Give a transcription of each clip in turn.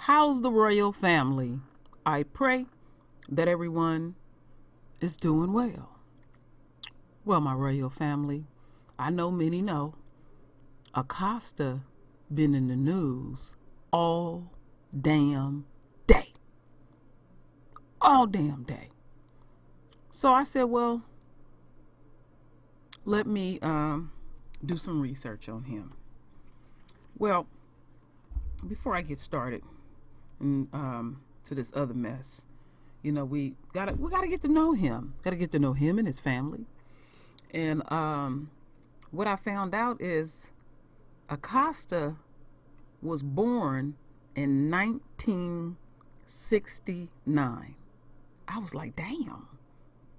How's the royal family? I pray that everyone is doing well. Well, my royal family, I know many know Acosta been in the news all damn day. All damn day. So I said, well, let me do some research on him. Well, before I get started and to this other mess, you know, we gotta get to know him. Gotta get to know him and his family. And what I found out is Acosta was born in 1969. I was like, damn,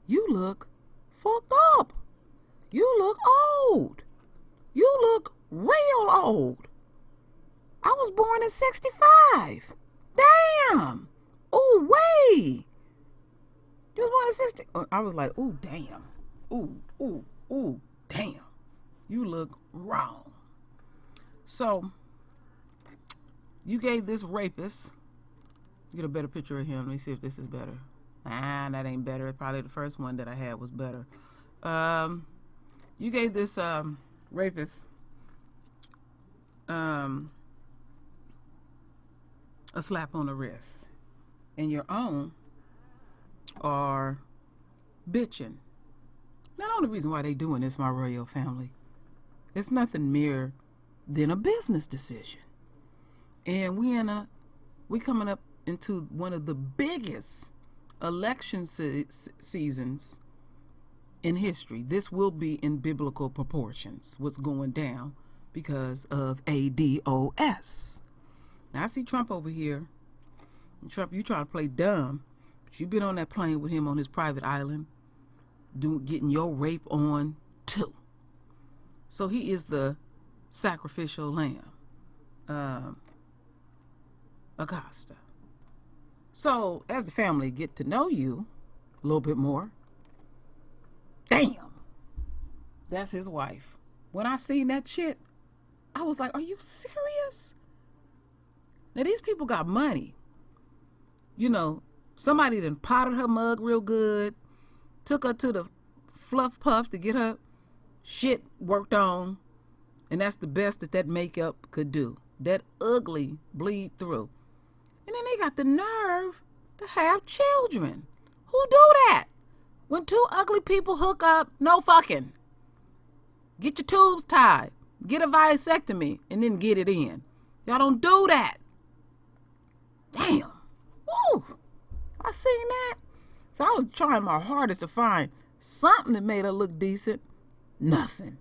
you look fucked up. You look old. You look real old. I was born in 65. Damn. Oh, wait. You was born in 60. I was like, oh, damn. Ooh, damn. You look wrong. So, you gave this rapist, get a better picture of him. Let me see if this is better. That ain't better. Probably the first one that I had was better. You gave this rapist a slap on the wrist, and your own are bitching. Now, the only reason why they doing this, my royal family, it's nothing mere than a business decision. And we coming up into one of the biggest election seasons in history. This will be in biblical proportions, what's going down because of ADOS. Now, I see Trump over here. And Trump, you try to play dumb, but you've been on that plane with him on his private island, getting your rape on too. So he is the sacrificial lamb, Acosta. So as the family get to know you a little bit more, damn, that's his wife. When I seen that shit, I was like, are you serious? Now, these people got money. You know, somebody done potted her mug real good, took her to the fluff puff to get her shit worked on, and that's the best that makeup could do. That ugly bleed through. And then they got the nerve to have children. Who do that? When two ugly people hook up, no fucking. Get your tubes tied. Get a vasectomy and then get it in. Y'all don't do that. Damn. Ooh. I seen that. So I was trying my hardest to find something that made her look decent. Nothing.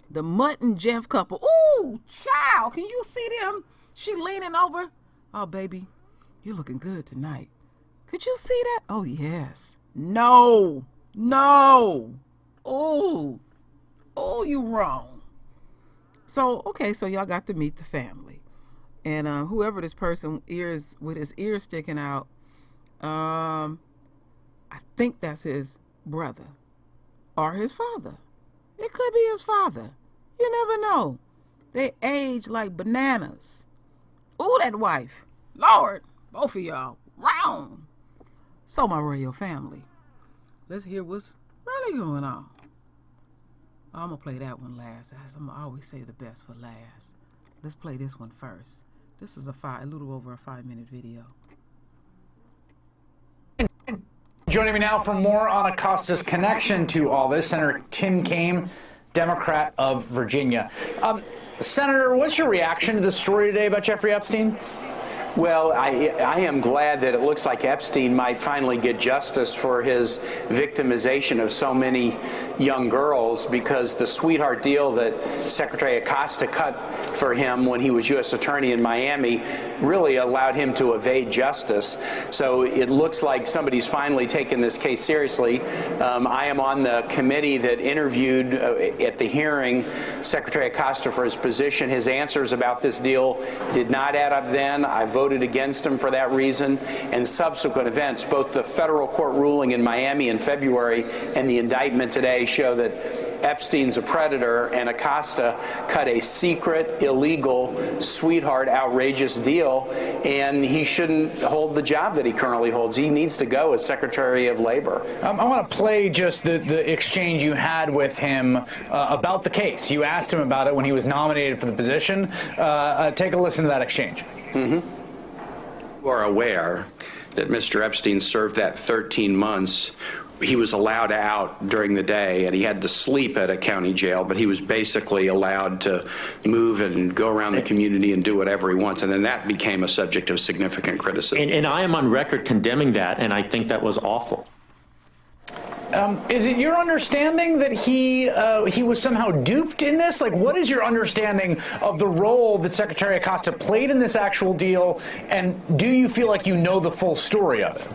The Mutt and Jeff couple. Ooh, child. Can you see them? She leaning over. Oh, baby, you're looking good tonight. Could you see that? Oh, yes. No. Oh, you wrong. So, okay, so y'all got to meet the family. And whoever this person is with his ears sticking out, I think that's his brother or his father. It could be his father. You never know. They age like bananas. Ooh, that wife. Lord, both of y'all. Wrong. So, my royal family, let's hear what's really going on. I'm going to play that one last. I'm going to always say the best for last. Let's play this one first. This is a little over a 5-minute video. Joining me now for more on Acosta's connection to all this, Senator Tim Kaine, Democrat of Virginia. Senator, what's your reaction to the story today about Jeffrey Epstein? Well, I am glad that it looks like Epstein might finally get justice for his victimization of so many young girls, because the sweetheart deal that Secretary Acosta cut for him when he was U.S. Attorney in Miami really allowed him to evade justice. So it looks like somebody's finally taken this case seriously. I am on the committee that interviewed at the hearing Secretary Acosta for his position. His answers about this deal did not add up then. I voted against him for that reason, and subsequent events, both the federal court ruling in Miami in February and the indictment today, show that Epstein's a predator and Acosta cut a secret, illegal, sweetheart, outrageous deal, and he shouldn't hold the job that he currently holds. He needs to go as Secretary of Labor. I want to play just the exchange you had with him about the case. You asked him about it when he was nominated for the position. Take a listen to that exchange. You are aware that Mr. Epstein served that 13 months. He was allowed out during the day, and he had to sleep at a county jail, but he was basically allowed to move and go around the community and do whatever he wants, and then that became a subject of significant criticism. And I am on record condemning that, and I think that was awful. Is it your understanding that he was somehow duped in this? Like, what is your understanding of the role that Secretary Acosta played in this actual deal, and do you feel like you know the full story of it?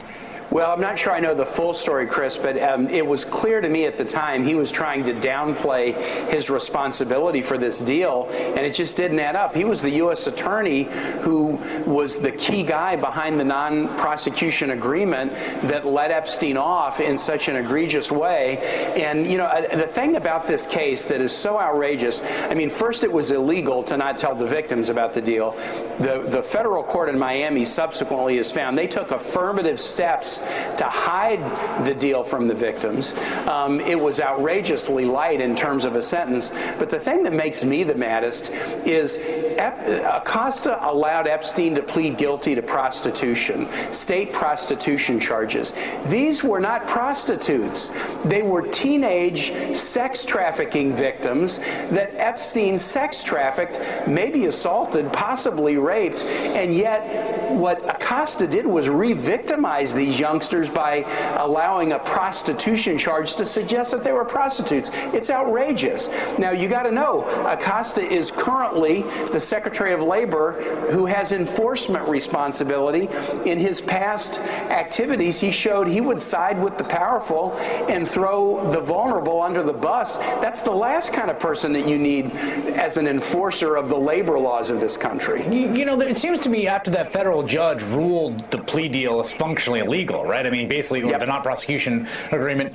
Well, I'm not sure I know the full story, Chris, but it was clear to me at the time he was trying to downplay his responsibility for this deal, and it just didn't add up. He was the U.S. attorney who was the key guy behind the non-prosecution agreement that let Epstein off in such an egregious way. And, you know, the thing about this case that is so outrageous, I mean, first it was illegal to not tell the victims about the deal. The federal court in Miami subsequently has found they took affirmative steps to hide the deal from the victims. It was outrageously light in terms of a sentence. But the thing that makes me the maddest is Acosta allowed Epstein to plead guilty to prostitution, state prostitution charges. These were not prostitutes. They were teenage sex trafficking victims that Epstein sex trafficked, maybe assaulted, possibly raped, and yet what Acosta did was re-victimize these youngsters by allowing a prostitution charge to suggest that they were prostitutes. It's outrageous. Now, you got to know, Acosta is currently the Secretary of Labor who has enforcement responsibility. In his past activities, he showed he would side with the powerful and throw the vulnerable under the bus. That's the last kind of person that you need as an enforcer of the labor laws of this country. You know, it seems to me after that federal judge ruled the plea deal as functionally illegal, right? I mean, basically, with the non-prosecution agreement,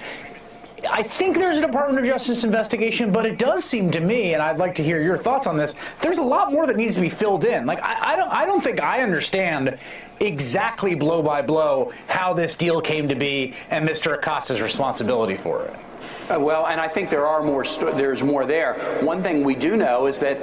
I think there's a Department of Justice investigation, but it does seem to me, and I'd like to hear your thoughts on this, there's a lot more that needs to be filled in. Like, I don't think I understand exactly blow by blow how this deal came to be and Mr. Acosta's responsibility for it. Well, and I think there's more there. One thing we do know is that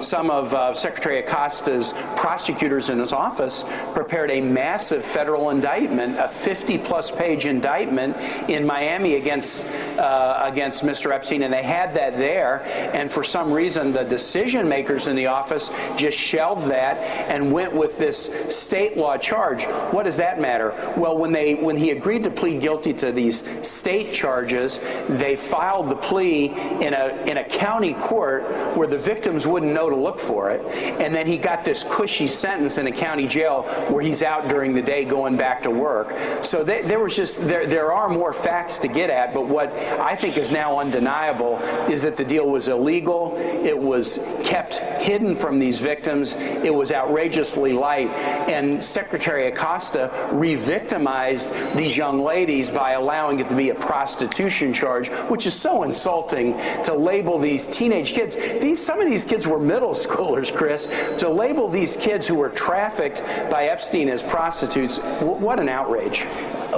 some of Secretary Acosta's prosecutors in his office prepared a massive federal indictment, a 50-plus page indictment in Miami against Mr. Epstein, and they had that there. And for some reason, the decision makers in the office just shelved that and went with this state law charge. What does that matter? Well, when he agreed to plead guilty to these state charges, they filed the plea in a county court where the victims wouldn't know to look for it, and then he got this cushy sentence in a county jail where he's out during the day going back to work. So there are more facts to get at, but what I think is now undeniable is that the deal was illegal. It was kept hidden from these victims. It was outrageously light, and Secretary Acosta re-victimized these young ladies by allowing it to be a prostitution charge, which is so insulting to label these teenage kids. Some of these kids were middle schoolers, Chris. To label these kids who were trafficked by Epstein as prostitutes, what an outrage.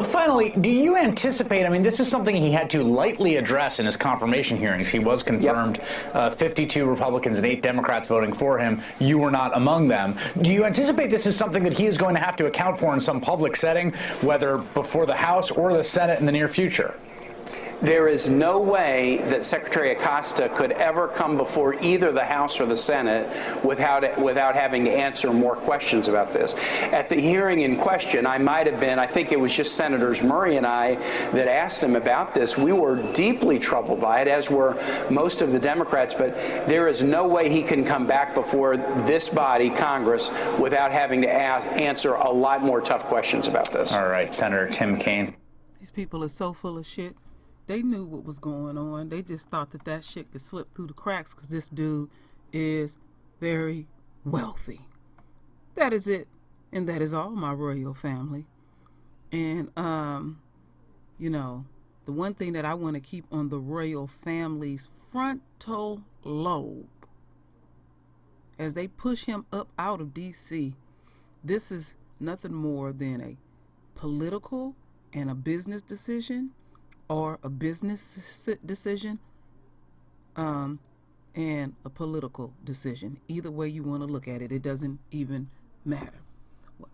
Finally, do you anticipate, I mean, this is something he had to lightly address in his confirmation hearings. He was confirmed, 52 Republicans and 8 Democrats voting for him. You were not among them. Do you anticipate this is something that he is going to have to account for in some public setting, whether before the House or the Senate in the near future? There is no way that Secretary Acosta could ever come before either the House or the Senate without having to answer more questions about this. At the hearing in question, I think it was just Senators Murray and I that asked him about this. We were deeply troubled by it, as were most of the Democrats, but there is no way he can come back before this body, Congress, without having to answer a lot more tough questions about this. All right, Senator Tim Kaine. These people are so full of shit. They knew what was going on. They just thought that shit could slip through the cracks because this dude is very wealthy. That is it. And that is all, my royal family. And, you know, the one thing that I want to keep on the royal family's frontal lobe as they push him up out of D.C., this is nothing more than a political and a business decision, or a business decision and a political decision. Either way you want to look at it, it doesn't even matter.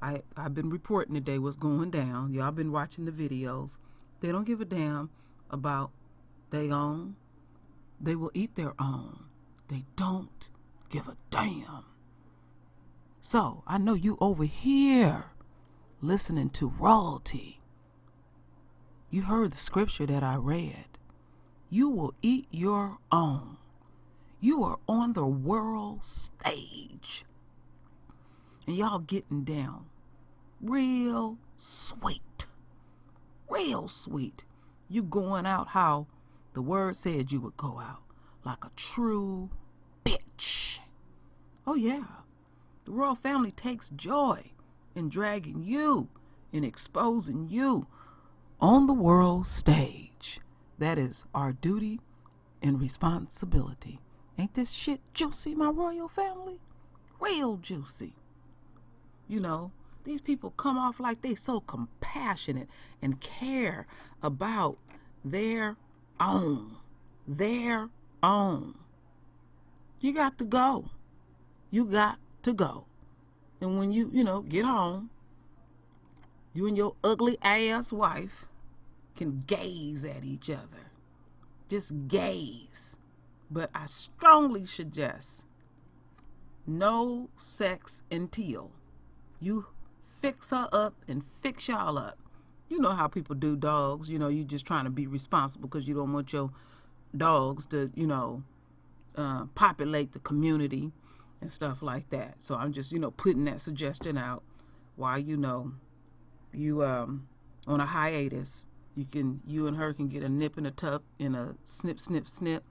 I've been reporting today what's going down. Y'all been watching the videos. They don't give a damn about their own. They will eat their own. They don't give a damn. So I know you over here listening to royalty. You heard the scripture that I read. You will eat your own. You are on the world stage. And y'all getting down real sweet. Real sweet. You going out how the word said you would go out. Like a true bitch. Oh yeah. The royal family takes joy in dragging you and exposing you on the world stage. That is our duty and responsibility. Ain't this shit juicy, my royal family? Real juicy. You know, these people come off like they so compassionate and care about their own. Their own. You got to go. You got to go. And when you get home, you and your ugly ass wife can gaze at each other. Just gaze. But I strongly suggest no sex until you fix her up and fix y'all up. You know how people do dogs. You know, you just trying to be responsible because you don't want your dogs to, populate the community and stuff like that. So I'm just, putting that suggestion out while, you on a hiatus. You and her can get a nip and a tuck and a snip, snip, snip.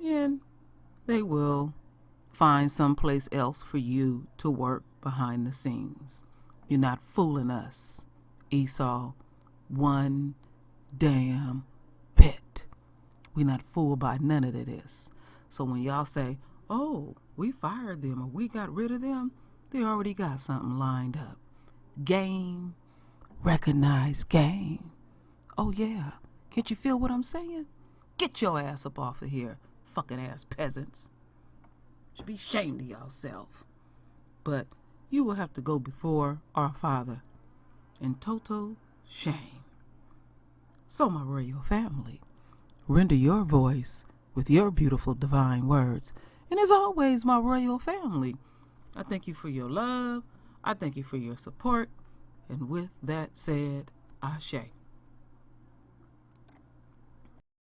And they will find someplace else for you to work behind the scenes. You're not fooling us, Esau, one damn bit. We're not fooled by none of this. So when y'all say, oh, we fired them or we got rid of them, they already got something lined up. Game, recognized game. Oh yeah, can't you feel what I'm saying? Get your ass up off of here, fucking ass peasants. Should be ashamed of yourself. But you will have to go before our Father in total shame. So my royal family, render your voice with your beautiful divine words. And as always, my royal family, I thank you for your love. I thank you for your support. And with that said, Ashe.